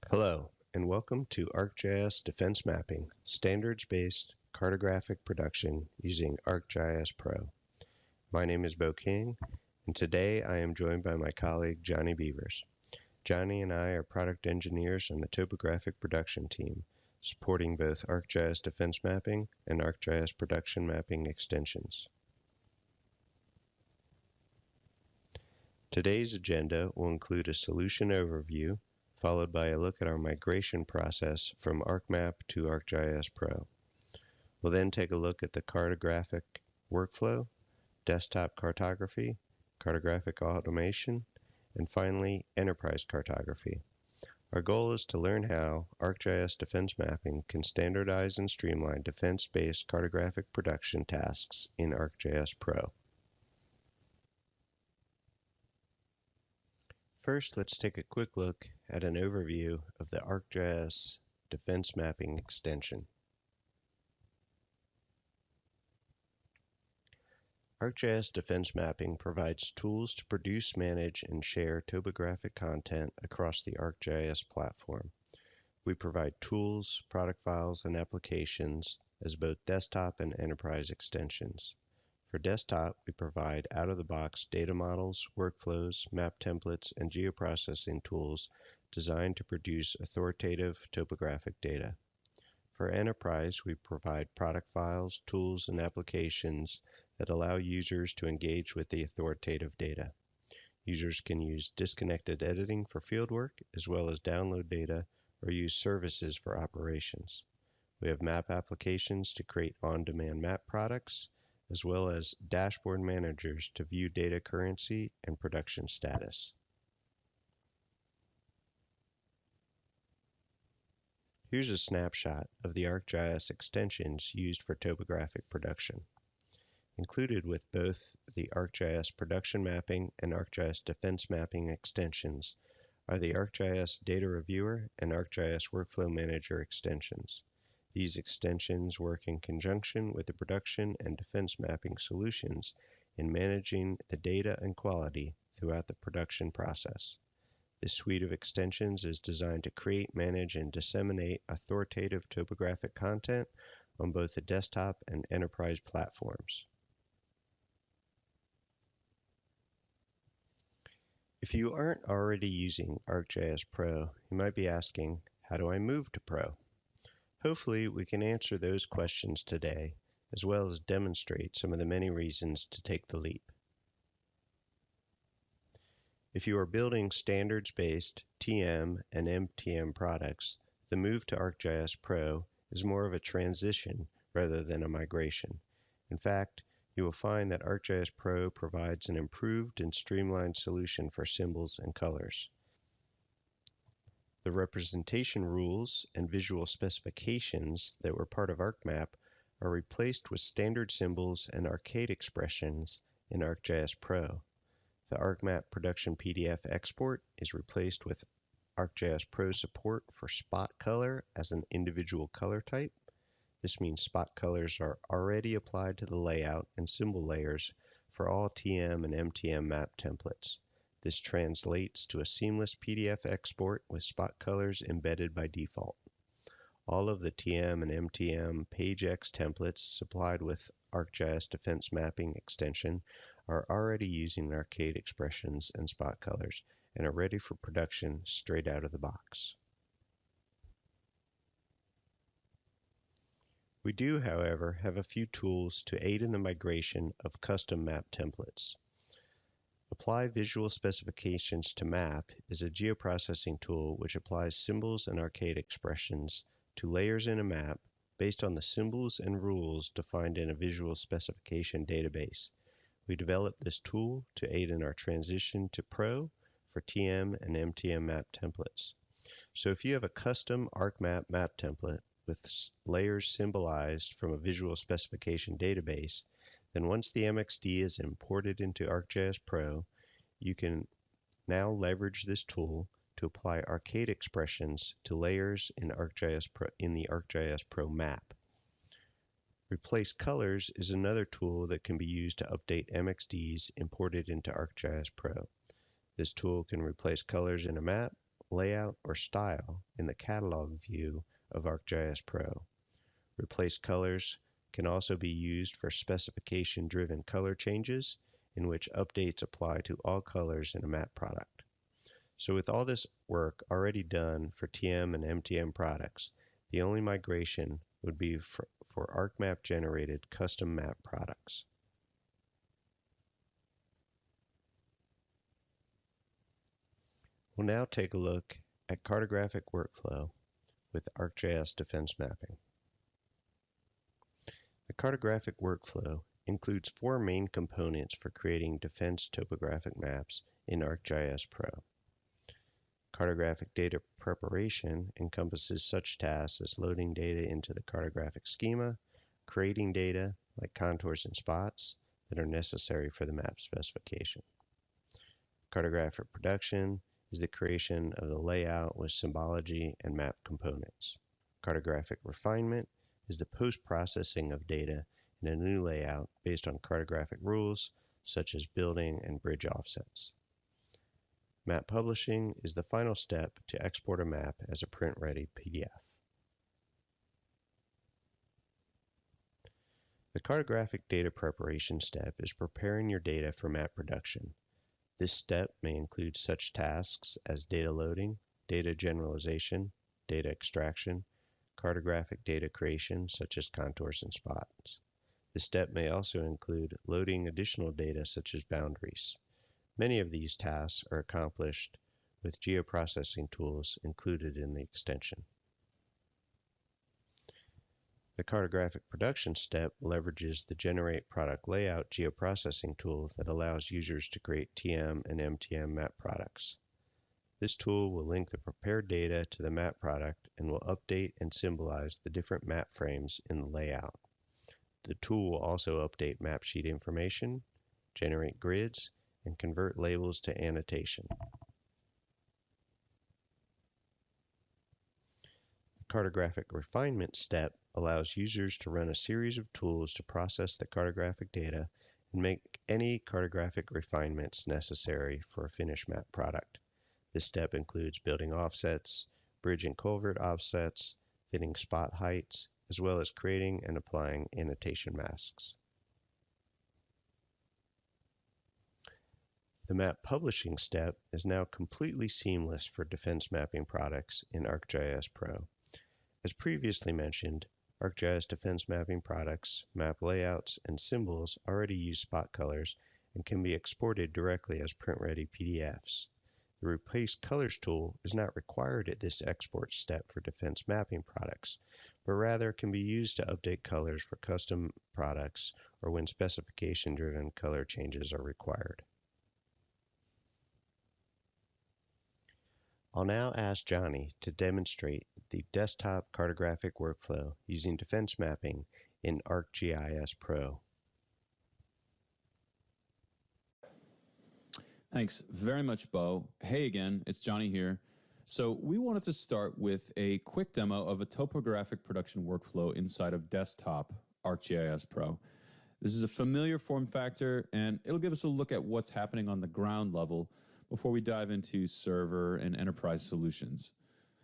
Hello, and welcome to ArcGIS Defense Mapping, standards-based cartographic production using ArcGIS Pro. My name is Bo King, and today I am joined by my colleague Johnny Beavers. Johnny and I are product engineers on the topographic production team, supporting both ArcGIS Defense Mapping and ArcGIS Production Mapping extensions. Today's agenda will include a solution overview, followed by a look at our migration process from ArcMap to ArcGIS Pro. We'll then take a look at the cartographic workflow, desktop cartography, cartographic automation, and finally, enterprise cartography. Our goal is to learn how ArcGIS Defense Mapping can standardize and streamline defense-based cartographic production tasks in ArcGIS Pro. First, let's take a quick look at an overview of the ArcGIS Defense Mapping extension. ArcGIS Defense Mapping provides tools to produce, manage, and share topographic content across the ArcGIS platform. We provide tools, product files, and applications as both desktop and enterprise extensions. For desktop, we provide out-of-the-box data models, workflows, map templates, and geoprocessing tools designed to produce authoritative topographic data. For enterprise, we provide product files, tools, and applications that allow users to engage with the authoritative data. Users can use disconnected editing for fieldwork, as well as download data or use services for operations. We have map applications to create on-demand map products, as well as dashboard managers to view data currency and production status. Here's a snapshot of the ArcGIS extensions used for topographic production. Included with both the ArcGIS Production Mapping and ArcGIS Defense Mapping extensions are the ArcGIS Data Reviewer and ArcGIS Workflow Manager extensions. These extensions work in conjunction with the production and defense mapping solutions in managing the data and quality throughout the production process. This suite of extensions is designed to create, manage, and disseminate authoritative topographic content on both the desktop and enterprise platforms. If you aren't already using ArcGIS Pro, you might be asking, how do I move to Pro? Hopefully, we can answer those questions today, as well as demonstrate some of the many reasons to take the leap. If you are building standards-based TM and MTM products, the move to ArcGIS Pro is more of a transition rather than a migration. In fact, you will find that ArcGIS Pro provides an improved and streamlined solution for symbols and colors. The representation rules and visual specifications that were part of ArcMap are replaced with standard symbols and arcade expressions in ArcGIS Pro. The ArcMap production PDF export is replaced with ArcGIS Pro support for spot color as an individual color type. This means spot colors are already applied to the layout and symbol layers for all TM and MTM map templates. This translates to a seamless PDF export with spot colors embedded by default. All of the TM and MTM PageX templates supplied with ArcGIS Defense Mapping extension are already using arcade expressions and spot colors and are ready for production straight out of the box. We do, however, have a few tools to aid in the migration of custom map templates. Apply Visual Specifications to Map is a geoprocessing tool which applies symbols and arcade expressions to layers in a map based on the symbols and rules defined in a visual specification database. We developed this tool to aid in our transition to Pro for TM and MTM map templates. So if you have a custom ArcMap map template with layers symbolized from a visual specification database, then once the MXD is imported into ArcGIS Pro, you can now leverage this tool to apply arcade expressions to layers in the ArcGIS Pro map. Replace Colors is another tool that can be used to update MXDs imported into ArcGIS Pro. This tool can replace colors in a map layout, or style in the catalog view of ArcGIS Pro. Replace colors can also be used for specification-driven color changes in which updates apply to all colors in a map product. So with all this work already done for TM and MTM products, the only migration would be for ArcMap-generated custom map products. We'll now take a look at cartographic workflow with ArcGIS Defense Mapping. The cartographic workflow includes four main components for creating defense topographic maps in ArcGIS Pro. Cartographic data preparation encompasses such tasks as loading data into the cartographic schema, creating data like contours and spots that are necessary for the map specification. Cartographic production is the creation of the layout with symbology and map components. Cartographic refinement is the post-processing of data in a new layout based on cartographic rules such as building and bridge offsets. Map publishing is the final step to export a map as a print-ready PDF. The cartographic data preparation step is preparing your data for map production. This step may include such tasks as data loading, data generalization, data extraction, cartographic data creation such as contours and spots. This step may also include loading additional data such as boundaries. Many of these tasks are accomplished with geoprocessing tools included in the extension. The cartographic production step leverages the Generate Product Layout geoprocessing tool that allows users to create TM and MTM map products. This tool will link the prepared data to the map product and will update and symbolize the different map frames in the layout. The tool will also update map sheet information, generate grids, and convert labels to annotation. The cartographic refinement step allows users to run a series of tools to process the cartographic data and make any cartographic refinements necessary for a finished map product. This step includes building offsets, bridge and culvert offsets, fitting spot heights, as well as creating and applying annotation masks. The map publishing step is now completely seamless for defense mapping products in ArcGIS Pro. As previously mentioned, ArcGIS Defense Mapping products, map layouts, and symbols already use spot colors and can be exported directly as print-ready PDFs. The Replace Colors tool is not required at this export step for defense mapping products, but rather can be used to update colors for custom products or when specification-driven color changes are required. I'll now ask Johnny to demonstrate the desktop cartographic workflow using defense mapping in ArcGIS Pro. Thanks very much, Bo. Hey again, it's Johnny here. So we wanted to start with a quick demo of a topographic production workflow inside of desktop ArcGIS Pro. This is a familiar form factor, and it'll give us a look at what's happening on the ground level before we dive into server and enterprise solutions.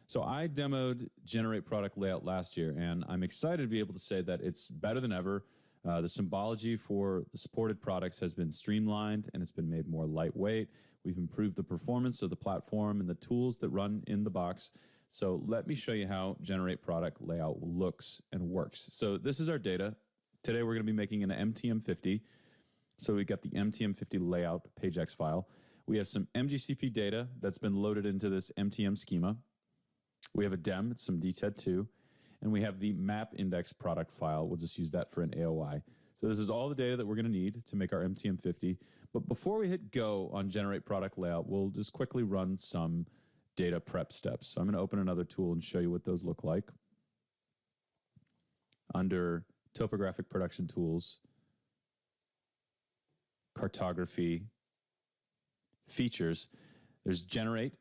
So I demoed Generate Product Layout last year, and I'm excited to be able to say that it's better than ever. The symbology for the supported products has been streamlined and it's been made more lightweight. We've improved the performance of the platform and the tools that run in the box. So let me show you how Generate Product Layout looks and works. So this is our data. Today we're going to be making an MTM50. So we got the MTM50 layout PageX file. We have some MGCP data that's been loaded into this MTM schema. We have a DEM, it's some DTED2, and we have the map index product file. We'll just use that for an AOI. So this is all the data that we're going to need to make our MTM50. But before we hit go on Generate Product Layout, we'll just quickly run some data prep steps. So I'm going to open another tool and show you what those look like. Under Topographic Production Tools, Cartography, Features, there's Generate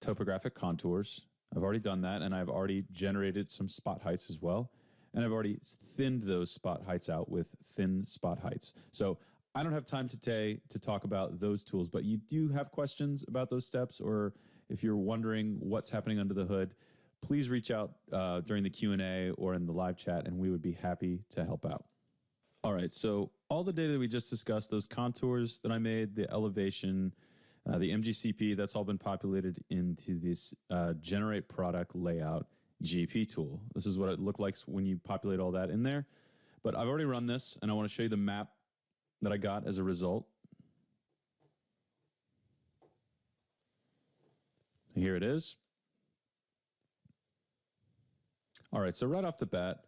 Topographic Contours. I've already done that, and I've already generated some spot heights as well. And I've already thinned those spot heights out with thin spot heights. So I don't have time today to talk about those tools, but you do have questions about those steps, or If you're wondering what's happening under the hood, please reach out during the Q&A or in the live chat, and we would be happy to help out. All right, so all the data that we just discussed, those contours that I made, the elevation, the MGCP, that's all been populated into this generate product layout GP tool. This is what it looked like when you populate all that in there. But I've already run this, and I want to show you the map that I got as a result. Here it is. All right, so right off the bat,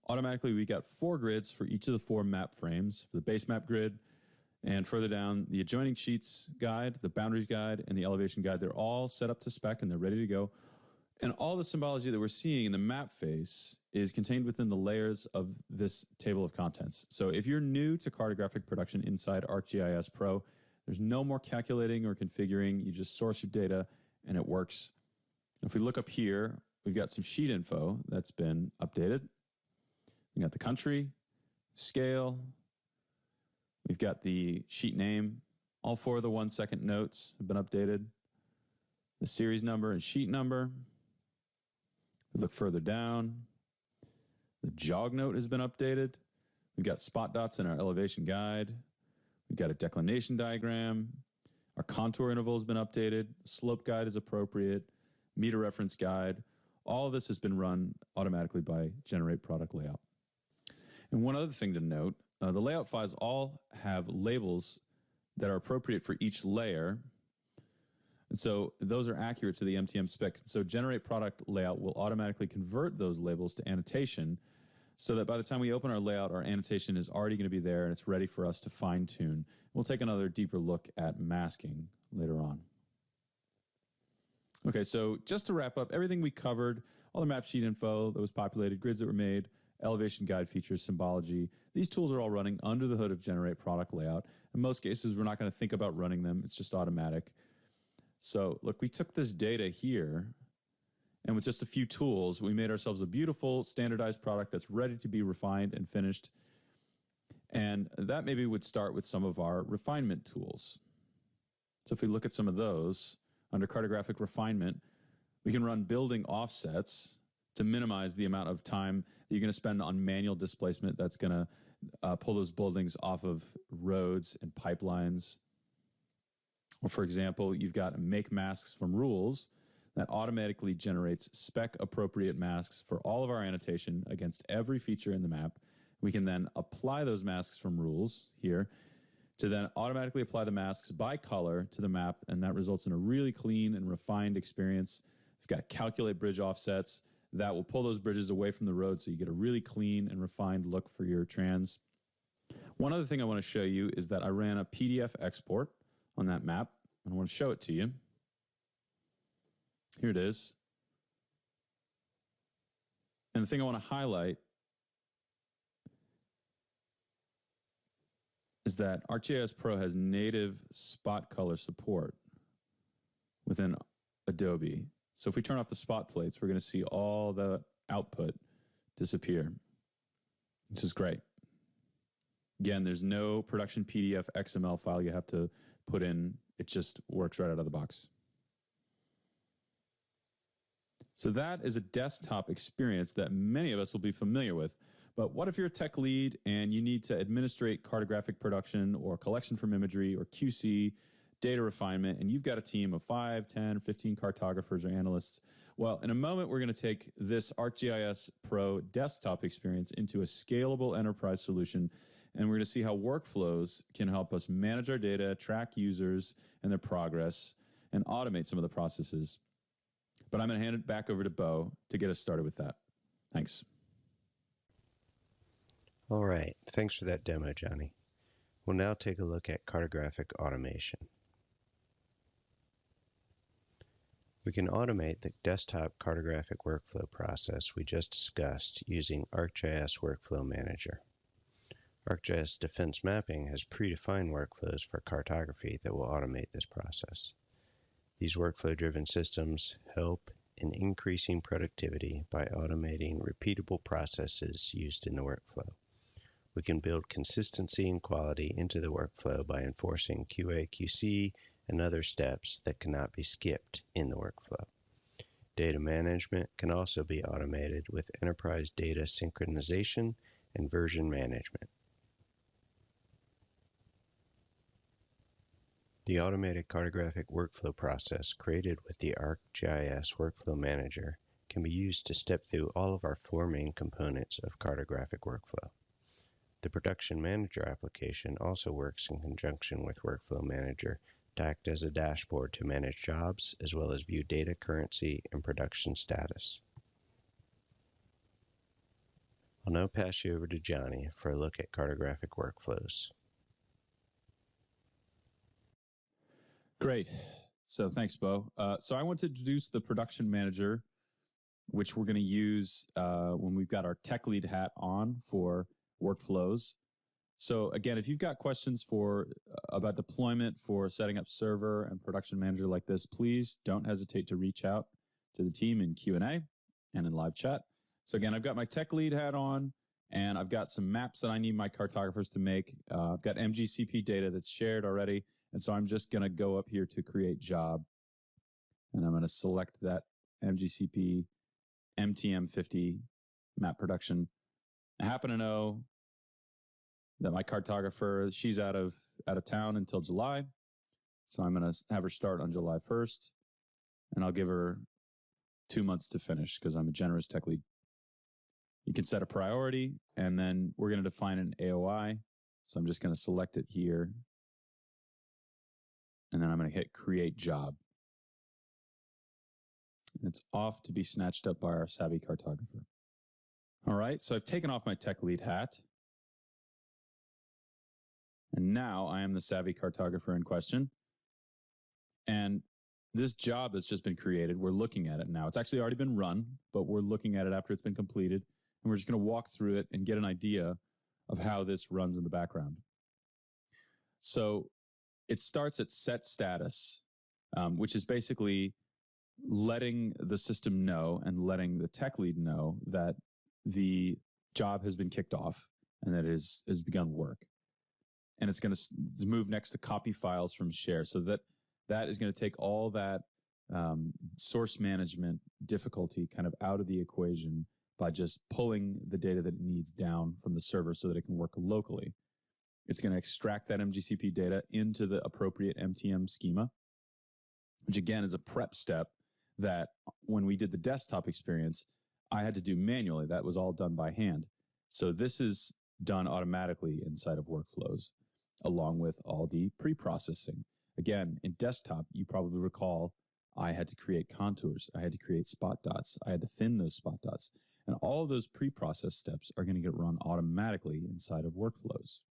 automatically we got 4 grids for each of the 4 map frames, for the base map grid, and further down, the adjoining sheets guide, the boundaries guide, and the elevation guide. They're all set up to spec and they're ready to go. And all the symbology that we're seeing in the map face is contained within the layers of this table of contents. So if you're new to cartographic production inside ArcGIS Pro, there's no more calculating or configuring. You just source your data and it works. If we look up here, we've got some sheet info that's been updated. We got the country, scale. We've got the sheet name. All 4 of the 1-second notes have been updated. The series number and sheet number. We look further down. The jog note has been updated. We've got spot dots in our elevation guide. We've got a declination diagram. Our contour interval has been updated. Slope guide is appropriate. Meter reference guide. All of this has been run automatically by Generate Product Layout. And one other thing to note, the layout files all have labels that are appropriate for each layer. And so those are accurate to the MTM spec. So Generate Product Layout will automatically convert those labels to annotation so that by the time we open our layout, our annotation is already going to be there and it's ready for us to fine tune. We'll take another deeper look at masking later on. Okay, so just to wrap up, everything we covered, all the map sheet info that was populated, grids that were made, elevation guide features, symbology, these tools are all running under the hood of Generate Product Layout. In most cases, we're not going to think about running them. It's just automatic. So look, we took this data here, and with just a few tools, we made ourselves a beautiful standardized product that's ready to be refined and finished. And that maybe would start with some of our refinement tools. So if we look at some of those, under cartographic refinement, we can run building offsets to minimize the amount of time that you're going to spend on manual displacement that's going to pull those buildings off of roads and pipelines. Or for example, you've got make masks from rules that automatically generates spec appropriate masks for all of our annotation against every feature in the map. We can then apply those masks from rules here to then automatically apply the masks by color to the map, and that results in a really clean and refined experience. We've got calculate bridge offsets that will pull those bridges away from the road so you get a really clean and refined look for your trans. One other thing I want to show you is that I ran a PDF export on that map, and I want to show it to you. Here it is. And the thing I want to highlight is that ArcGIS Pro has native spot color support within Adobe. So if we turn off the spot plates, we're going to see all the output disappear. This is great. Again, there's no production PDF XML file you have to put in. It just works right out of the box. So that is a desktop experience that many of us will be familiar with. But what if you're a tech lead and you need to administrate cartographic production or collection from imagery or QC, data refinement, and you've got a team of 5, 10, 15 cartographers or analysts? Well, in a moment, we're going to take this ArcGIS Pro desktop experience into a scalable enterprise solution, and we're going to see how workflows can help us manage our data, track users and their progress, and automate some of the processes. But I'm going to hand it back over to Bo to get us started with that. Thanks. All right, thanks for that demo, Johnny. We'll now take a look at cartographic automation. We can automate the desktop cartographic workflow process we just discussed using ArcGIS Workflow Manager. ArcGIS Defense Mapping has predefined workflows for cartography that will automate this process. These workflow-driven systems help in increasing productivity by automating repeatable processes used in the workflow. We can build consistency and quality into the workflow by enforcing QA/QC and other steps that cannot be skipped in the workflow. Data management can also be automated with enterprise data synchronization and version management. The automated cartographic workflow process created with the ArcGIS Workflow Manager can be used to step through all of our four main components of cartographic workflow. The Production Manager application also works in conjunction with Workflow Manager to act as a dashboard to manage jobs as well as view data currency and production status. I'll now pass you over to Johnny for a look at cartographic workflows. Great. So thanks, Bo. So I want to introduce the Production Manager, which we're going to use when we've got our tech lead hat on for workflows. So again, if you've got questions about deployment for setting up server and Production Manager like this, please don't hesitate to reach out to the team in Q&A and in live chat. So again, I've got my tech lead hat on, and I've got some maps that I need my cartographers to make. I've got MGCP data that's shared already. And so I'm just going to go up here to create job, and I'm going to select that MGCP MTM50 map production. I happen to know that my cartographer, she's out of town until July. So I'm going to have her start on July 1st, and I'll give her 2 months to finish because I'm a generous tech lead. You can set a priority, and then we're going to define an AOI. So I'm just going to select it here. And then I'm going to hit Create Job. And it's off to be snatched up by our savvy cartographer. All right, so I've taken off my tech lead hat. And now I am the savvy cartographer in question. And this job that's just been created, we're looking at it now. It's actually already been run, but we're looking at it after it's been completed. And we're just going to walk through it and get an idea of how this runs in the background. So it starts at set status, which is basically letting the system know and letting the tech lead know that the job has been kicked off and that it has begun work. And it's going to move next to copy files from share. So that is going to take all that source management difficulty kind of out of the equation by just pulling the data that it needs down from the server so that it can work locally. It's going to extract that MGCP data into the appropriate MTM schema, which again is a prep step that when we did the desktop experience, I had to do manually. That was all done by hand. So this is done automatically inside of workflows, along with all the pre-processing. Again, in desktop, you probably recall I had to create contours. I had to create spot dots. I had to thin those spot dots. And all of those pre-process steps are going to get run automatically inside of workflows.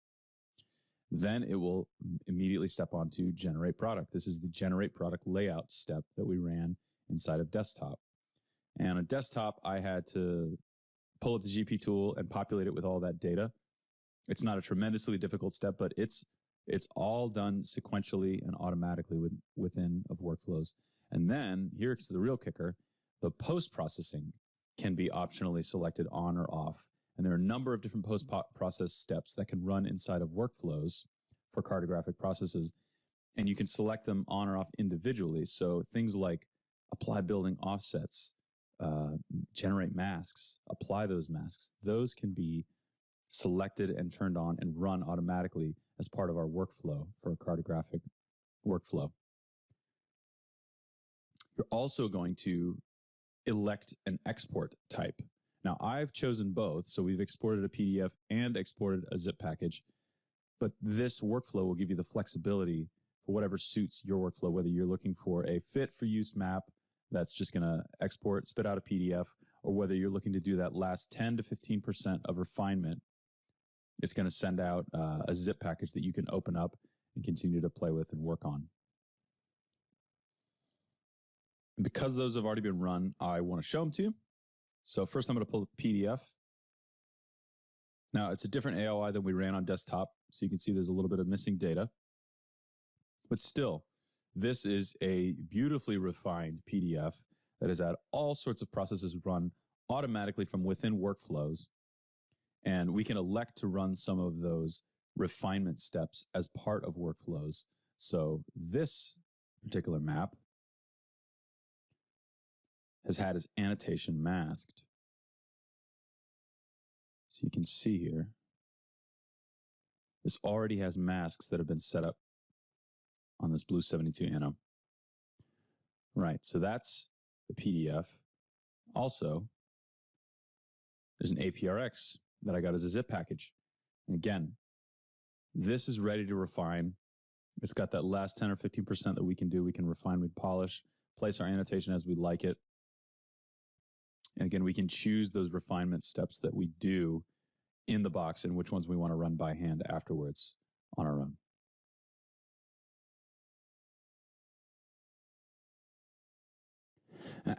Then it will immediately step on to generate product. This is the generate product layout step that we ran inside of desktop. And on desktop, I had to pull up the GP tool and populate it with all that data. It's not a tremendously difficult step, but it's all done sequentially and automatically within of workflows. And then here's the real kicker. The post-processing can be optionally selected on or off. And there are a number of different post-process steps that can run inside of workflows for cartographic processes. And you can select them on or off individually. So things like apply building offsets, generate masks, apply those masks. Those can be selected and turned on and run automatically as part of our workflow for a cartographic workflow. You're also going to elect an export type. Now, I've chosen both, so we've exported a PDF and exported a zip package, but this workflow will give you the flexibility for whatever suits your workflow, whether you're looking for a fit-for-use map that's just going to export, spit out a PDF, or whether you're looking to do that last 10 to 15% of refinement. It's going to send out a zip package that you can open up and continue to play with and work on. And because those have already been run, I want to show them to you. So first I'm going to pull the PDF. Now it's a different AOI than we ran on desktop. So you can see there's a little bit of missing data. But still, this is a beautifully refined PDF that has had all sorts of processes run automatically from within workflows. And we can elect to run some of those refinement steps as part of workflows So this particular map has had its annotation masked. So you can see here, this already has masks that have been set up on this Blue 72 Anno. Right, so that's the PDF. Also, there's an APRX that I got as a zip package. And again, this is ready to refine. It's got that last 10 or 15% that we can do. We can refine, we polish, place our annotation as we like it. And again, we can choose those refinement steps that we do in the box and which ones we want to run by hand afterwards on our own.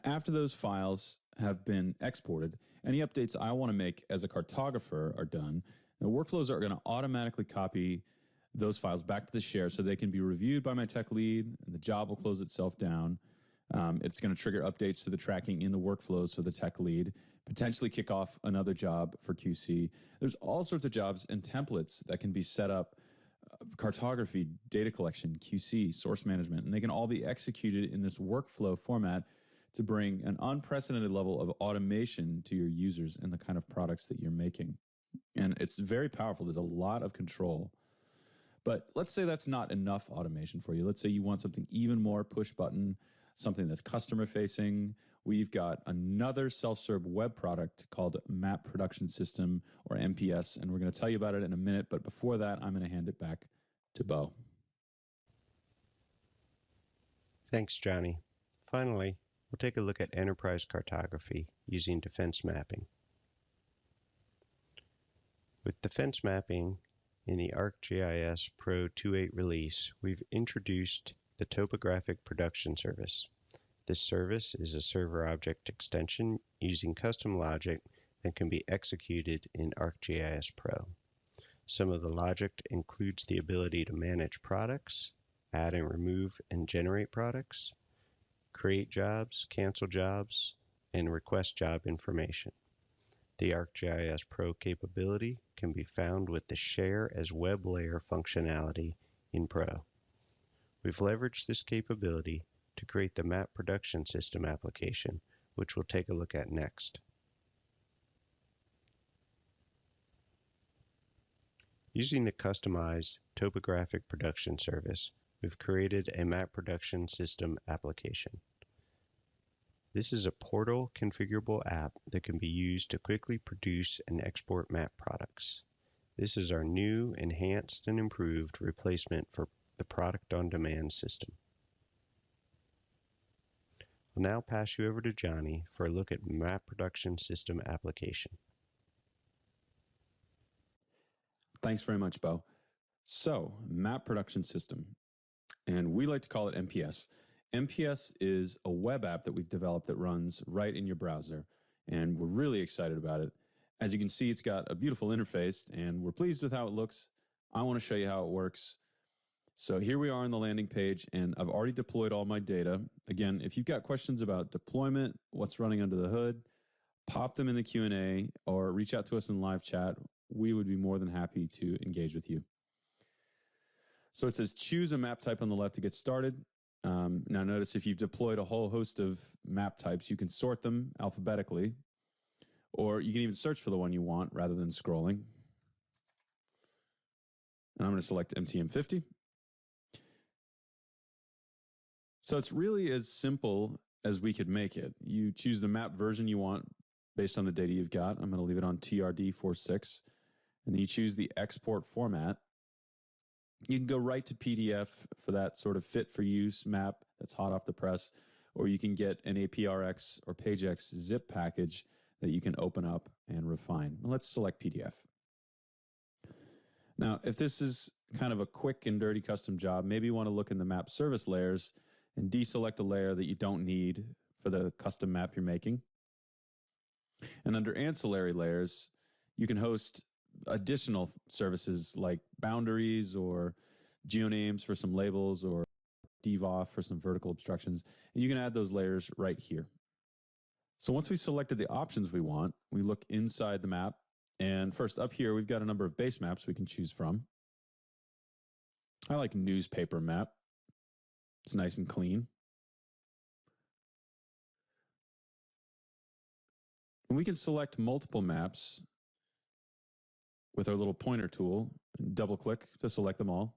After those files have been exported, any updates I want to make as a cartographer are done. The workflows are going to automatically copy those files back to the share so they can be reviewed by my tech lead, and the job will close itself down. It's going to trigger updates to the tracking in the workflows for the tech lead, potentially kick off another job for QC. There's all sorts of jobs and templates that can be set up, cartography, data collection, QC, source management, and they can all be executed in this workflow format to bring an unprecedented level of automation to your users and the kind of products that you're making. And it's very powerful. There's a lot of control. But let's say that's not enough automation for you. Let's say you want something even more push button, something that's customer facing. We've got another self-serve web product called Map Production System, or MPS, and we're going to tell you about it in a minute. But before that, I'm going to hand it back to Bo. Thanks, Johnny. Finally, we'll take a look at enterprise cartography using defense mapping. With defense mapping in the ArcGIS Pro 2.8 release, we've introduced the Topographic Production Service. This service is a server object extension using custom logic that can be executed in ArcGIS Pro. Some of the logic includes the ability to manage products, add and remove and generate products, create jobs, cancel jobs, and request job information. The ArcGIS Pro capability can be found with the Share as Web Layer functionality in Pro. We've leveraged this capability to create the Map Production System application, which we'll take a look at next. Using the customized Topographic Production Service, we've created a Map Production System application. This is a portal configurable app that can be used to quickly produce and export map products. This is our new, enhanced, and improved replacement for the Product on Demand system. I'll now pass you over to Johnny for a look at Map Production System application. Thanks very much, Bo. So, Map Production System, and we like to call it MPS. MPS is a web app that we've developed that runs right in your browser, and we're really excited about it. As you can see, it's got a beautiful interface, and we're pleased with how it looks. I want to show you how it works. So here we are on the landing page, and I've already deployed all my data. Again, if you've got questions about deployment, what's running under the hood, pop them in the Q&A or reach out to us in live chat. We would be more than happy to engage with you. So it says choose a map type on the left to get started. Now notice if you've deployed a whole host of map types, you can sort them alphabetically, or you can even search for the one you want rather than scrolling. And I'm going to select MTM50. So it's really as simple as we could make it. You choose the map version you want based on the data you've got. I'm going to leave it on TRD46. And then you choose the export format. You can go right to PDF for that sort of fit for use map that's hot off the press, or you can get an APRX or PageX zip package that you can open up and refine. Let's select PDF. Now, if this is kind of a quick and dirty custom job, maybe you want to look in the map service layers and deselect a layer that you don't need for the custom map you're making. And under ancillary layers, you can host additional services like boundaries or geonames for some labels or DVOF for some vertical obstructions. And you can add those layers right here. So once we selected the options we want, we look inside the map. And first up here, we've got a number of base maps we can choose from. I like newspaper map. It's nice and clean. And we can select multiple maps with our little pointer tool and double click to select them all.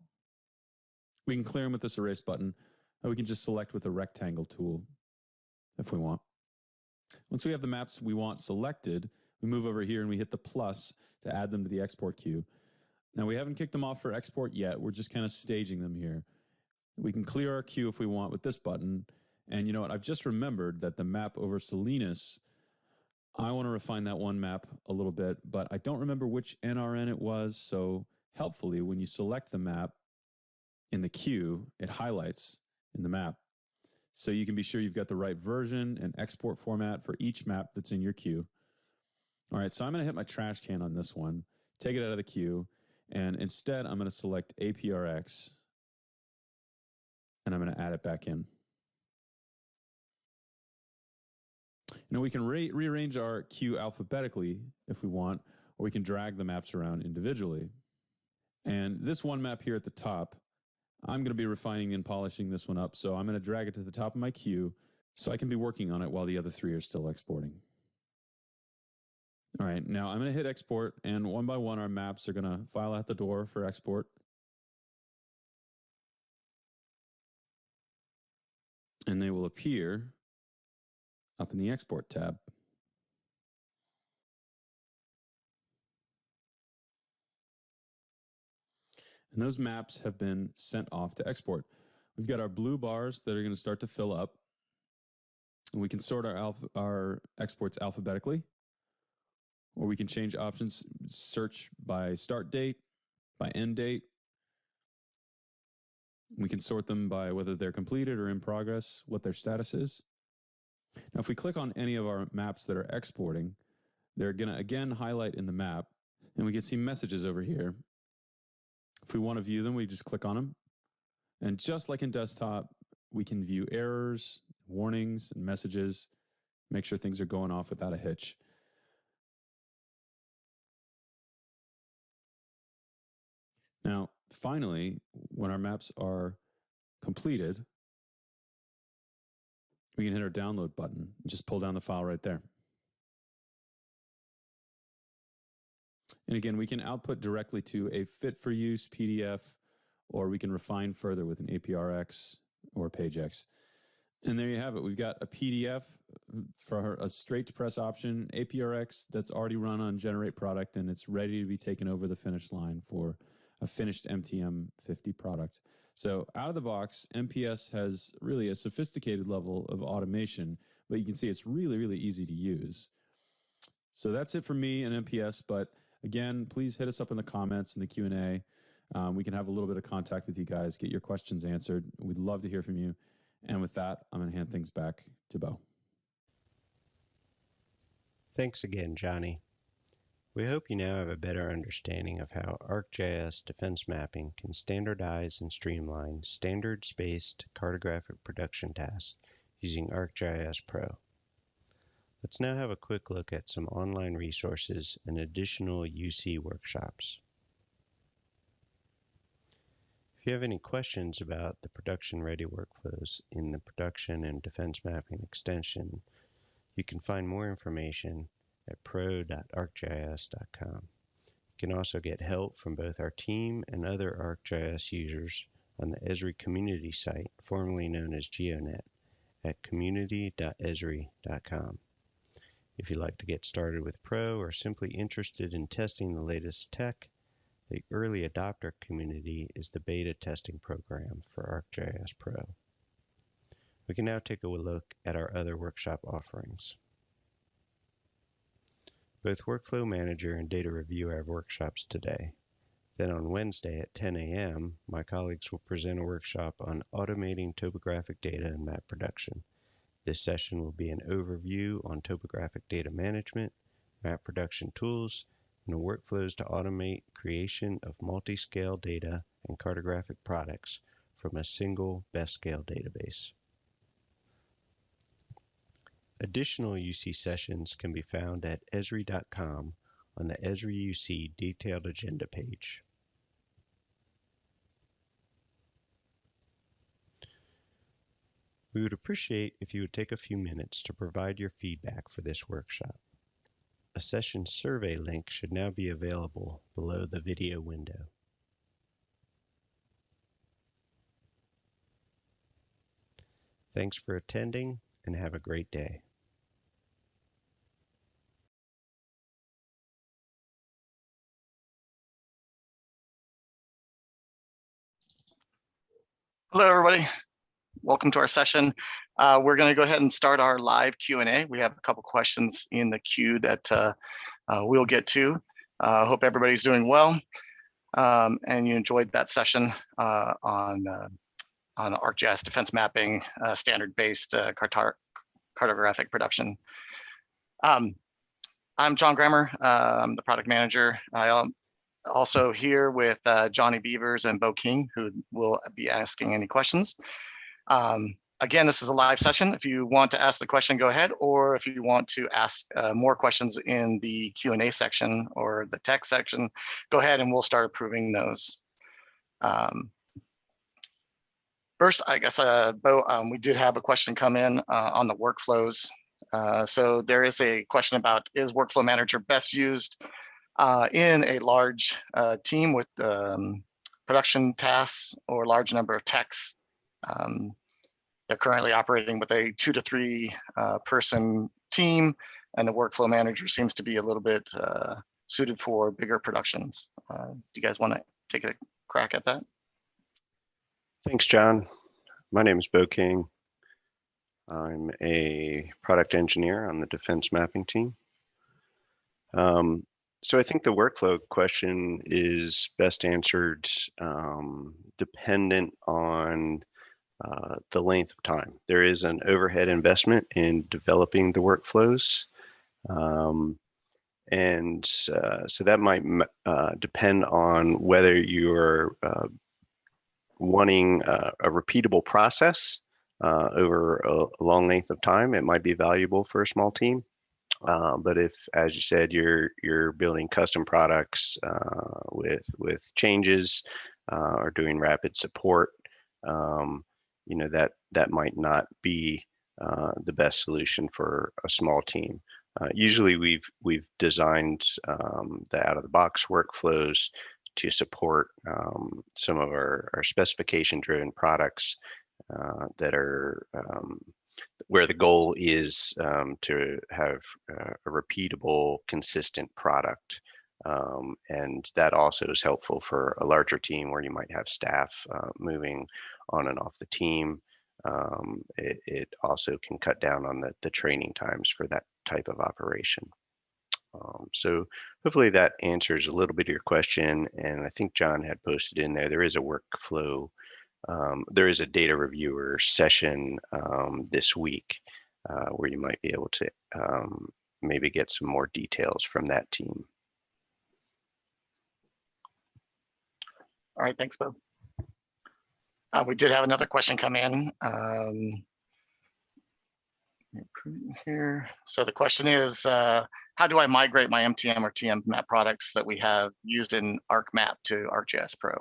We can clear them with this erase button, or we can just select with the rectangle tool if we want. Once we have the maps we want selected, we move over here and we hit the plus to add them to the export queue. Now we haven't kicked them off for export yet. We're just kind of staging them here. We can clear our queue if we want with this button. And you know what? I've just remembered that the map over Salinas, I want to refine that one map a little bit, but I don't remember which NRN it was. So helpfully, when you select the map in the queue, it highlights in the map. So you can be sure you've got the right version and export format for each map that's in your queue. All right, so I'm going to hit my trash can on this one, take it out of the queue, and instead I'm going to select APRX, and I'm going to add it back in. Now we can rearrange our queue alphabetically if we want, or we can drag the maps around individually. And this one map here at the top, I'm going to be refining and polishing this one up, so I'm going to drag it to the top of my queue so I can be working on it while the other three are still exporting. All right, now I'm going to hit export, and one by one our maps are going to file out the door for export. And they will appear up in the export tab. And those maps have been sent off to export. We've got our blue bars that are going to start to fill up. And we can sort our exports alphabetically, or we can change options, search by start date, by end date. We can sort them by whether they're completed or in progress, what their status is. Now, if we click on any of our maps that are exporting, they're going to again highlight in the map, and we can see messages over here. If we want to view them, we just click on them. And just like in desktop, we can view errors, warnings, and messages, make sure things are going off without a hitch. Now, finally, when our maps are completed, we can hit our download button and just pull down the file right there. And again, we can output directly to a fit-for-use PDF, or we can refine further with an APRX or PageX. And there you have it. We've got a PDF for a straight-to-press option, APRX that's already run on Generate Product, and it's ready to be taken over the finish line for a finished MTM 50 product. So out of the box, MPS has really a sophisticated level of automation, but you can see it's really, really easy to use. So that's it for me and MPS, but again, please hit us up in the comments and the Q&A. We can have a little bit of contact with you guys, get your questions answered. We'd love to hear from you. And with that, I'm going to hand things back to Bo. Thanks again, Johnny. We hope you now have a better understanding of how ArcGIS Defense Mapping can standardize and streamline standards-based cartographic production tasks using ArcGIS Pro. Let's now have a quick look at some online resources and additional UC workshops. If you have any questions about the production-ready workflows in the Production and Defense Mapping extension, you can find more information at pro.arcgis.com. You can also get help from both our team and other ArcGIS users on the Esri community site, formerly known as GeoNet, at community.esri.com. If you'd like to get started with Pro or simply interested in testing the latest tech, the Early Adopter Community is the beta testing program for ArcGIS Pro. We can now take a look at our other workshop offerings. Both Workflow Manager and Data Review have workshops today. Then on Wednesday at 10 a.m., my colleagues will present a workshop on automating topographic data and map production. This session will be an overview on topographic data management, map production tools, and the workflows to automate creation of multi-scale data and cartographic products from a single best-scale database. Additional UC sessions can be found at esri.com on the Esri UC detailed agenda page. We would appreciate if you would take a few minutes to provide your feedback for this workshop. A session survey link should now be available below the video window. Thanks for attending and have a great day. Hello, everybody. Welcome to our session. We're going to go ahead and start our live Q&A. We have a couple questions in the queue that we'll get to. I hope everybody's doing well and you enjoyed that session on ArcGIS Defense Mapping, standard-based cartographic production. I'm John Grammer. I'm the product manager. I'm also here with Johnny Beavers and Bo King, who will be asking any questions. Again, this is a live session. If you want to ask the question, go ahead. Or if you want to ask more questions in the Q&A section or the text section, go ahead and we'll start approving those. First, I guess, Bo, we did have a question come in on the workflows. So there is a question about, is Workflow Manager best used in a large team with production tasks or large number of techs? They're currently operating with a 2 to 3 person team, and the Workflow Manager seems to be a little bit suited for bigger productions. Do you guys want to take a crack at that? Thanks, John. My name is Bo King. I'm a product engineer on the Defense Mapping team. So I think the workflow question is best answered dependent on the length of time. There is an overhead investment in developing the workflows. So that might depend on whether you're wanting a repeatable process over a long length of time. It might be valuable for a small team. But if, as you said, you're building custom products with changes or doing rapid support, you know, that might not be the best solution for a small team. Usually, we've designed the out-of-the-box workflows to support some of our specification-driven products that are where the goal is to have a repeatable, consistent product. And that also is helpful for a larger team where you might have staff moving on and off the team. It also can cut down on the training times for that type of operation. So hopefully that answers a little bit of your question. And I think John had posted in there is a workflow. There is a data reviewer session this week where you might be able to maybe get some more details from that team. All right, thanks, Bo. We did have another question come in here. So the question is, how do I migrate my MTM or TM map products that we have used in ArcMap to ArcGIS Pro?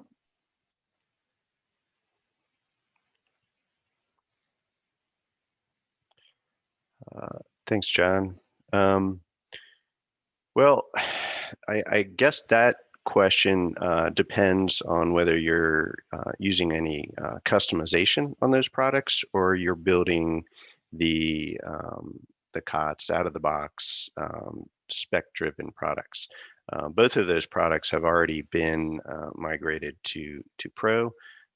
Thanks, John. Well, I guess that question depends on whether you're using any customization on those products or you're building the COTS out of the box spec-driven products. Both of those products have already been migrated to Pro.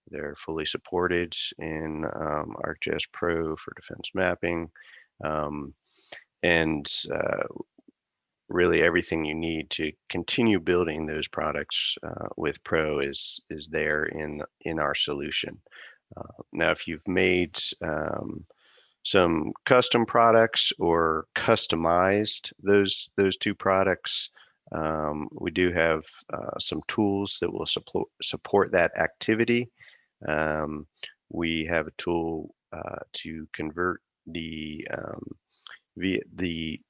They're fully supported in ArcGIS Pro for defense mapping. Really everything you need to continue building those products with Pro is there in our solution. Now, if you've made some custom products or customized those two products, we do have some tools that will support that activity. We have a tool to convert the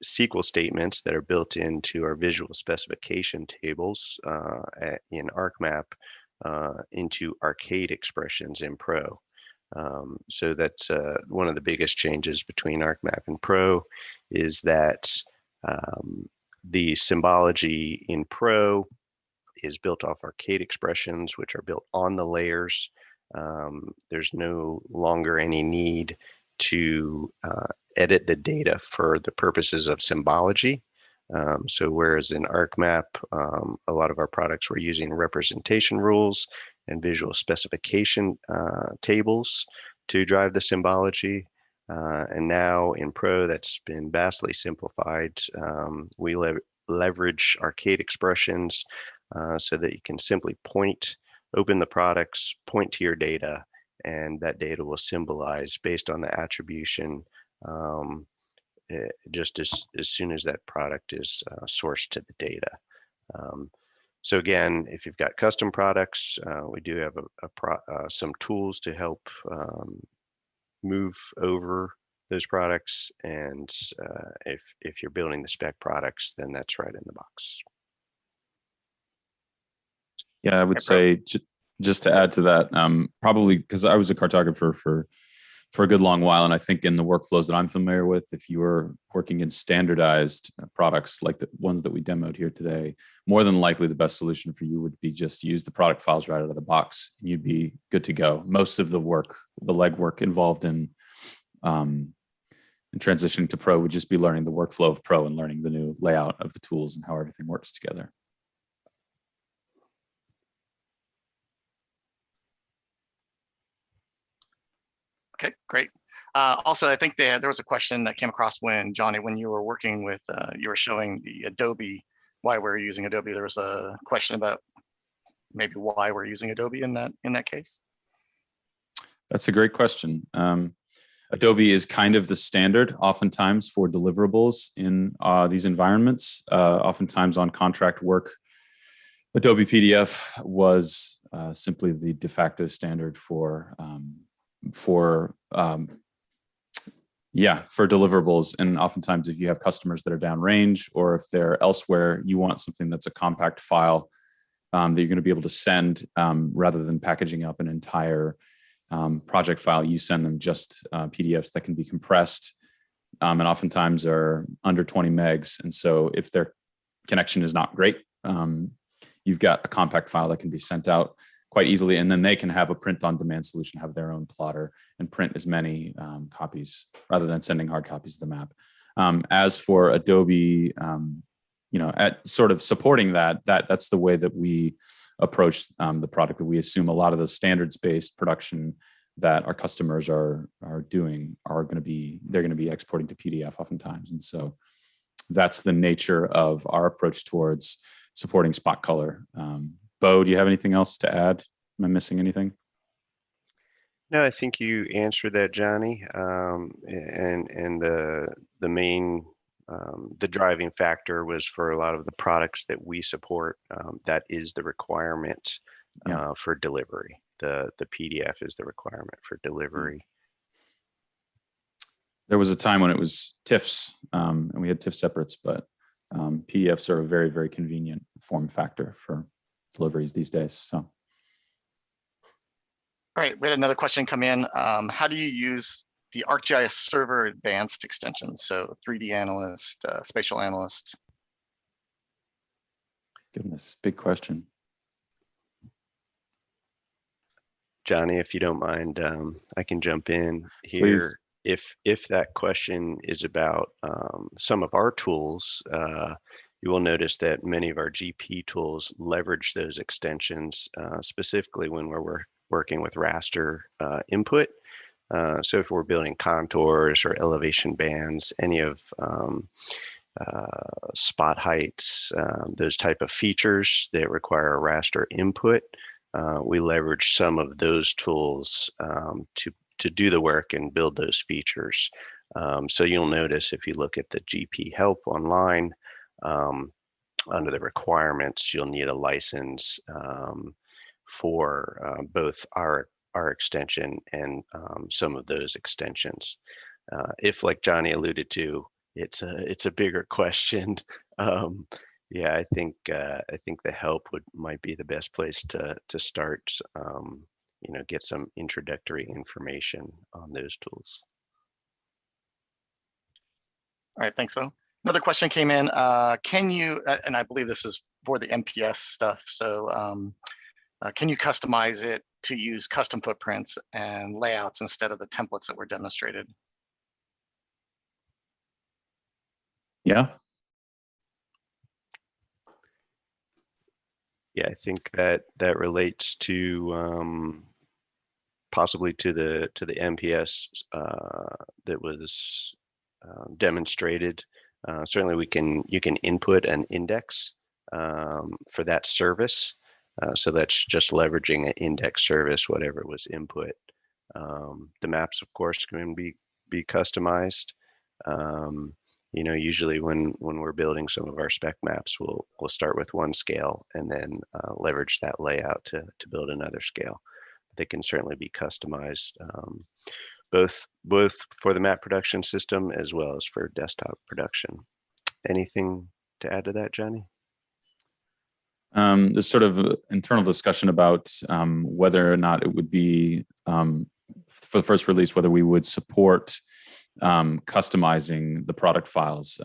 SQL statements that are built into our visual specification tables in ArcMap into arcade expressions in Pro. So that's one of the biggest changes between ArcMap and Pro is that the symbology in Pro is built off arcade expressions, which are built on the layers. There's no longer any need to edit the data for the purposes of symbology. So whereas in ArcMap, a lot of our products were using representation rules and visual specification tables to drive the symbology. And now in Pro, that's been vastly simplified. We leverage arcade expressions so that you can simply open the products, point to your data, and that data will symbolize based on the attribution just as soon as that product is sourced to the data. So again, if you've got custom products, we do have some tools to help move over those products. And if you're building the spec products, then that's right in the box. Yeah, I would say just to add to that, probably because I was a cartographer for a good long while, and I think in the workflows that I'm familiar with, if you were working in standardized products like the ones that we demoed here today, more than likely the best solution for you would be just use the product files right out of the box, and you'd be good to go. Most of the work, the legwork involved in transitioning to Pro would just be learning the workflow of Pro and learning the new layout of the tools and how everything works together. Okay, great. Also, I think there was a question that came across when, Johnny, when you were working with, you were showing the Adobe, why we're using Adobe. There was a question about maybe why we're using Adobe in that case. That's a great question. Adobe is kind of the standard oftentimes for deliverables in these environments. Oftentimes on contract work, Adobe PDF was simply the de facto standard for deliverables. And oftentimes if you have customers that are downrange or if they're elsewhere, you want something that's a compact file that you're going to be able to send rather than packaging up an entire project file. You send them just PDFs that can be compressed and oftentimes are under 20 megs. And so if their connection is not great, you've got a compact file that can be sent out quite easily, and then they can have a print-on-demand solution, have their own plotter, and print as many copies rather than sending hard copies of the map. As for Adobe, at sort of supporting that's the way that we approach the product. That we assume a lot of the standards-based production that our customers are doing they're going to be exporting to PDF oftentimes, and so that's the nature of our approach towards supporting spot color. Bo, do you have anything else to add? Am I missing anything? No, I think you answered that, Johnny. And the main the driving factor was for a lot of the products that we support. That is the requirement for delivery. The PDF is the requirement for delivery. There was a time when it was TIFFs, and we had TIFF separates, but PDFs are a very, very convenient form factor for deliveries these days. So, all right, we had another question come in. How do you use the ArcGIS Server Advanced extensions? So 3D Analyst, Spatial Analyst. Goodness, big question. Johnny, if you don't mind, I can jump in here. Please. If that question is about some of our tools, you will notice that many of our GP tools leverage those extensions, specifically when we're working with raster input. So if we're building contours or elevation bands, any of spot heights, those type of features that require a raster input, we leverage some of those tools to do the work and build those features. So you'll notice if you look at the GP help online, under the requirements, you'll need a license for both our extension and some of those extensions. If, like Johnny alluded to, it's a bigger question. Yeah, I think the help might be the best place to start get some introductory information on those tools. All right, thanks, Bo. Another question came in. Can you, and I believe this is for the MPS stuff, so can you customize it to use custom footprints and layouts instead of the templates that were demonstrated? Yeah. Yeah, I think that relates to possibly to the MPS that was demonstrated. Certainly, you can input an index for that service. So that's just leveraging an index service, whatever was input. The maps, of course, can be customized. Usually when we're building some of our spec maps, we'll start with one scale and then leverage that layout to build another scale. They can certainly be customized, both for the map production system as well as for desktop production. Anything to add to that, Johnny? There's sort of internal discussion about whether or not it would be, for the first release, whether we would support customizing the product files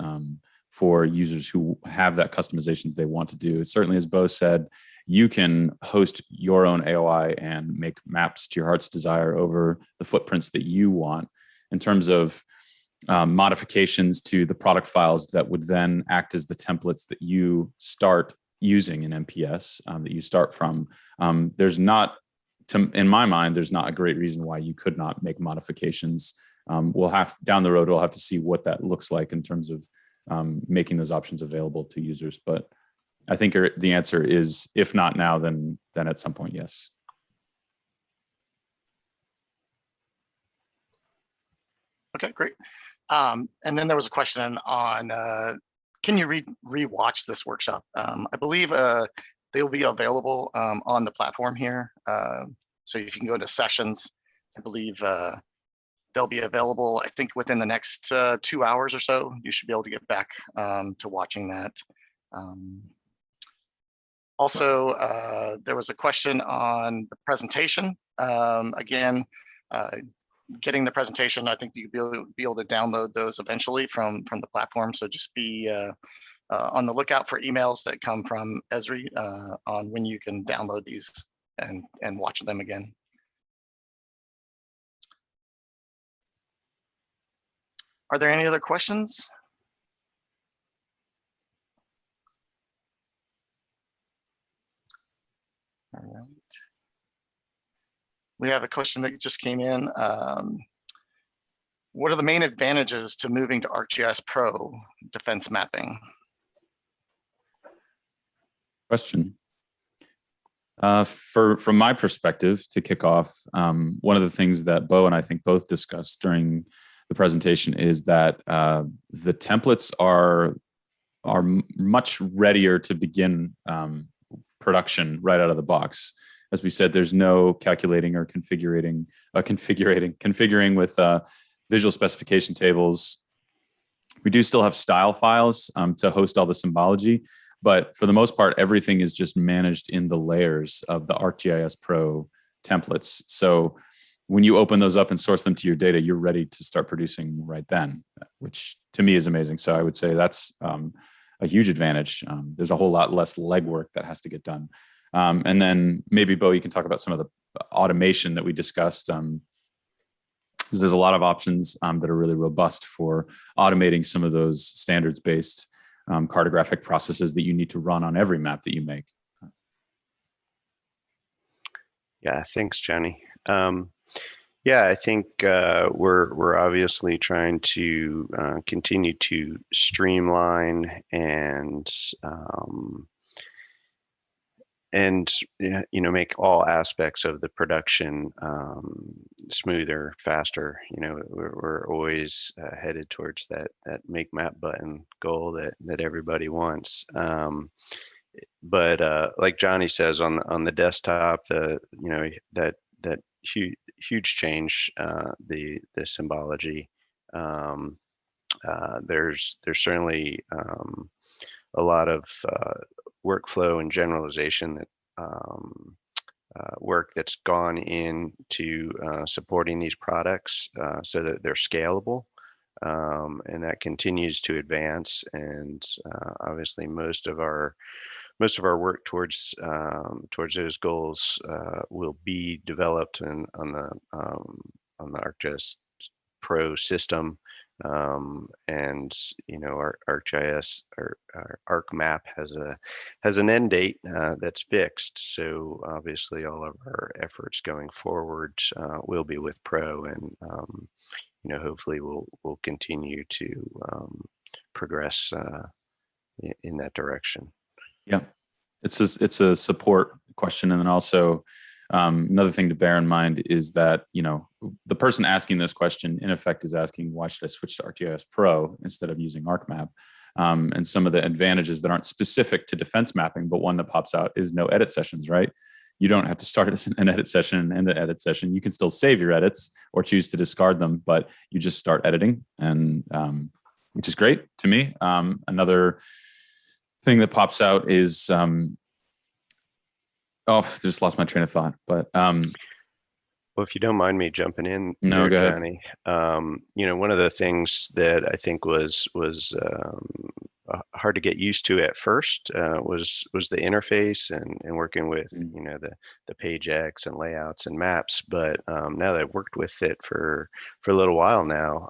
for users who have that customization they want to do. Certainly, as Bo said, you can host your own AOI and make maps to your heart's desire over the footprints that you want. In terms of modifications to the product files that would then act as the templates that you start using in MPS, that you start from, there's not, in my mind, there's not a great reason why you could not make modifications. We'll have, down the road, we'll have to see what that looks like in terms of making those options available to users. But I think the answer is, if not now, then at some point, yes. Okay, great. And then there was a question on, can you rewatch this workshop? I believe they'll be available on the platform here. So if you can go to sessions, I believe they'll be available, I think, within the next 2 hours or so. You should be able to get back to watching that. Also, there was a question on the presentation. Again, getting the presentation, I think you'll be able to download those eventually from the platform. So just be on the lookout for emails that come from Esri on when you can download these and watch them again. Are there any other questions? All right. We have a question that just came in. What are the main advantages to moving to ArcGIS Pro Defense Mapping? Question. From my perspective, to kick off, one of the things that Bo and I think both discussed during the presentation is that the templates are much readier to begin production right out of the box. As we said, there's no calculating or configuring with visual specification tables. We do still have style files to host all the symbology, but for the most part, everything is just managed in the layers of the ArcGIS Pro templates. So when you open those up and source them to your data, you're ready to start producing right then, which to me is amazing. So I would say that's a huge advantage. There's a whole lot less legwork that has to get done. And then maybe, Bo, you can talk about some of the automation that we discussed. There's a lot of options that are really robust for automating some of those standards-based cartographic processes that you need to run on every map that you make. Yeah, thanks, Johnny. Yeah, I think we're obviously trying to continue to streamline and make all aspects of the production smoother, faster. We're always headed towards that make map button goal that everybody wants. But like Johnny says, on the desktop, that huge change, the symbology. There's certainly a lot of workflow and generalization that work that's gone into supporting these products so that they're scalable. And that continues to advance. And obviously, most of our work towards those goals will be developed on the ArcGIS Pro system. And our ArcGIS, our ArcMap has an end date that's fixed. So obviously, all of our efforts going forward will be with Pro, and hopefully we'll continue to progress in that direction. Yeah, it's a support question, and then also another thing to bear in mind is that the person asking this question in effect is asking, why should I switch to ArcGIS Pro instead of using ArcMap? And some of the advantages that aren't specific to defense mapping, but one that pops out is no edit sessions, right? You don't have to start an edit session and end the edit session. You can still save your edits or choose to discard them, but you just start editing, and which is great to me. Another thing that pops out is just lost my train of thought. But well, if you don't mind me jumping in, no, go ahead. Johnny. One of the things that I think was hard to get used to at first was the interface and working with the page X and layouts and maps. But now that I've worked with it for a little while now,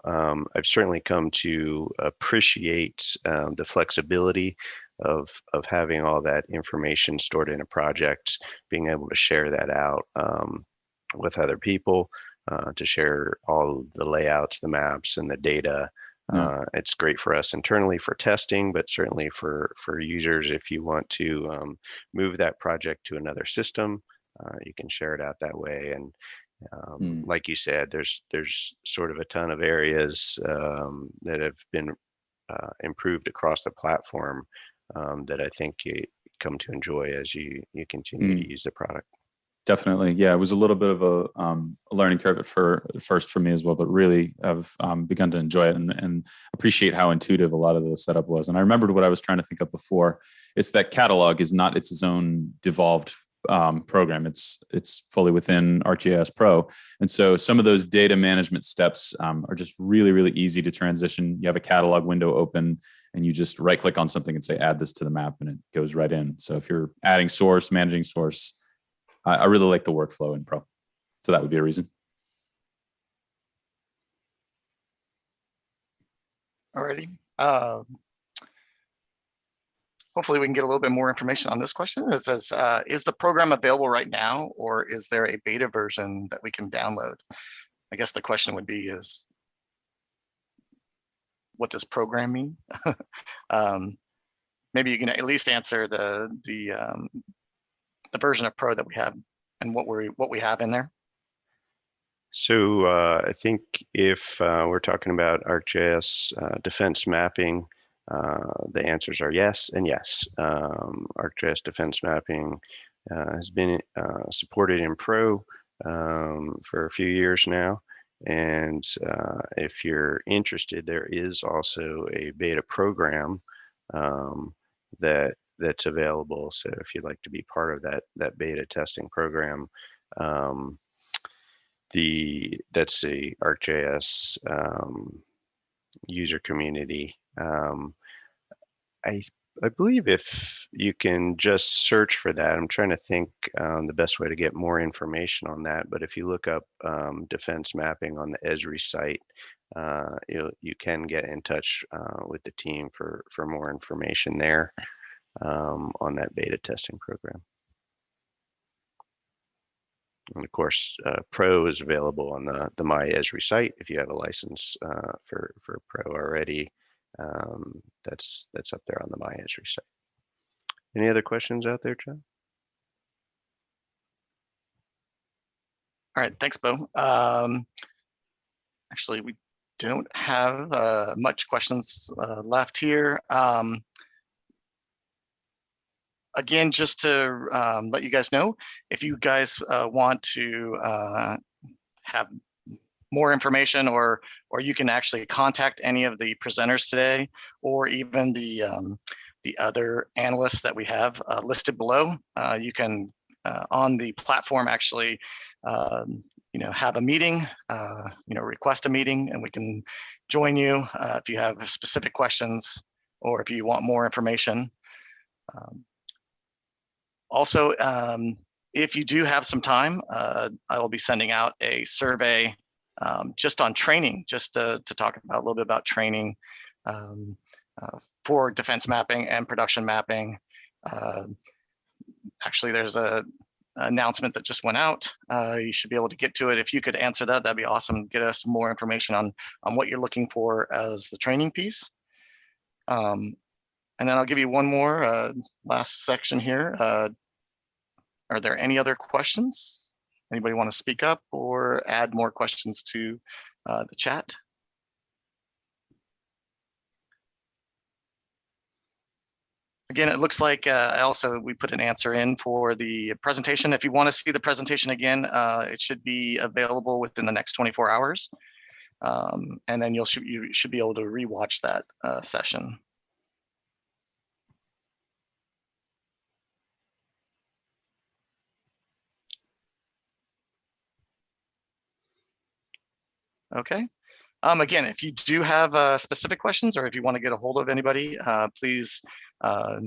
I've certainly come to appreciate the flexibility of having all that information stored in a project, being able to share that out with other people, to share all the layouts, the maps, and the data. It's great for us internally for testing, but certainly for users, if you want to move that project to another system, you can share it out that way. And like you said, there's sort of a ton of areas that have been improved across the platform that I think you come to enjoy as you continue to use the product. Definitely. Yeah, it was a little bit of a learning curve at first for me as well, but really I've begun to enjoy it and appreciate how intuitive a lot of the setup was. And I remembered what I was trying to think of before. It's that catalog is not its own devolved program. It's fully within ArcGIS Pro. And so some of those data management steps are just really, really easy to transition. You have a catalog window open and you just right click on something and say, add this to the map, and it goes right in. So if you're adding source, managing source, I really like the workflow in Pro. So that would be a reason. Alrighty. Hopefully we can get a little bit more information on this question. It says, is the program available right now, or is there a beta version that we can download? I guess the question would be is, what does program mean? Maybe you can at least answer the version of Pro that we have and what we have in there. So I think if we're talking about ArcGIS Defense Mapping, the answers are yes and yes. ArcGIS Defense Mapping has been supported in Pro for a few years now. And if you're interested, there is also a beta program that's available. So if you'd like to be part of that beta testing program, that's the ArcGIS user community. I believe if you can just search for that, I'm trying to think the best way to get more information on that. But if you look up defense mapping on the Esri site, you can get in touch with the team for more information there on that beta testing program. And of course, Pro is available on the My Esri site. If you have a license for Pro already, that's up there on the My Esri site. Any other questions out there, John? All right, thanks, Bo. Actually, we don't have much questions left here. Again, just to let you guys know, if you guys want to have more information, or you can actually contact any of the presenters today, or even the other analysts that we have listed below, you can on the platform actually, have a meeting, request a meeting, and we can join you if you have specific questions or if you want more information. Also, if you do have some time, I will be sending out a survey just on training, just to talk about a little bit about training for defense mapping and production mapping. Actually, there's a announcement that just went out. You should be able to get to it. If you could answer that, that'd be awesome. Get us more information on what you're looking for as the training piece. And then I'll give you one more last section here. Are there any other questions? Anybody want to speak up or add more questions to the chat? Again, it looks like we put an answer in for the presentation. If you want to see the presentation again, it should be available within the next 24 hours. And then you should be able to rewatch that session. Okay. Again, if you do have specific questions or if you want to get a hold of anybody, please set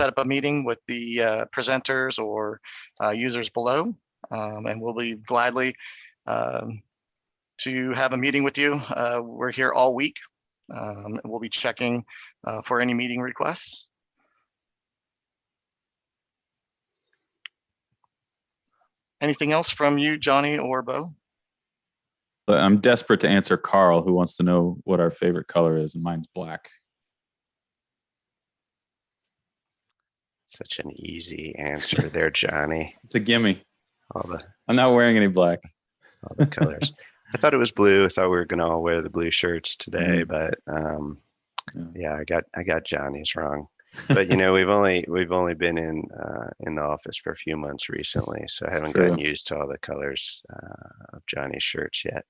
up a meeting with the presenters or users below, and we'll be gladly to have a meeting with you. We're here all week. We'll be checking for any meeting requests. Anything else from you, Johnny or Bo? I'm desperate to answer Carl, who wants to know what our favorite color is, and mine's black. Such an easy answer there, Johnny. It's a gimme. I'm not wearing any black. All the colors. I thought it was blue. I thought we were gonna all wear the blue shirts today, but yeah, I got Johnny's wrong. But we've only been in the office for a few months recently, so I haven't gotten used to all the colors of Johnny's shirts yet.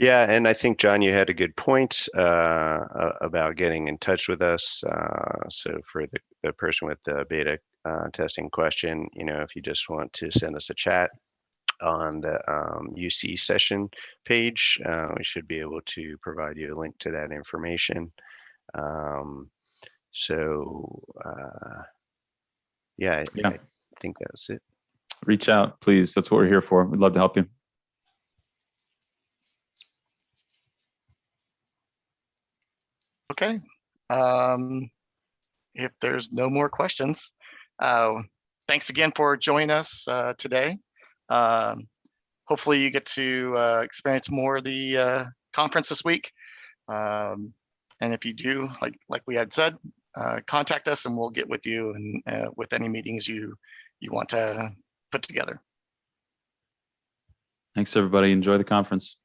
Yeah, and I think, John, you had a good point about getting in touch with us. So for the person with the beta testing question, if you just want to send us a chat on the UC session page, we should be able to provide you a link to that information. Yeah, I think that's it. Reach out, please. That's what we're here for. We'd love to help you. Okay. If there's no more questions, thanks again for joining us today. Hopefully you get to experience more of the conference this week. And if you do, like we had said, contact us and we'll get with you and with any meetings you want to put together. Thanks, everybody. Enjoy the conference.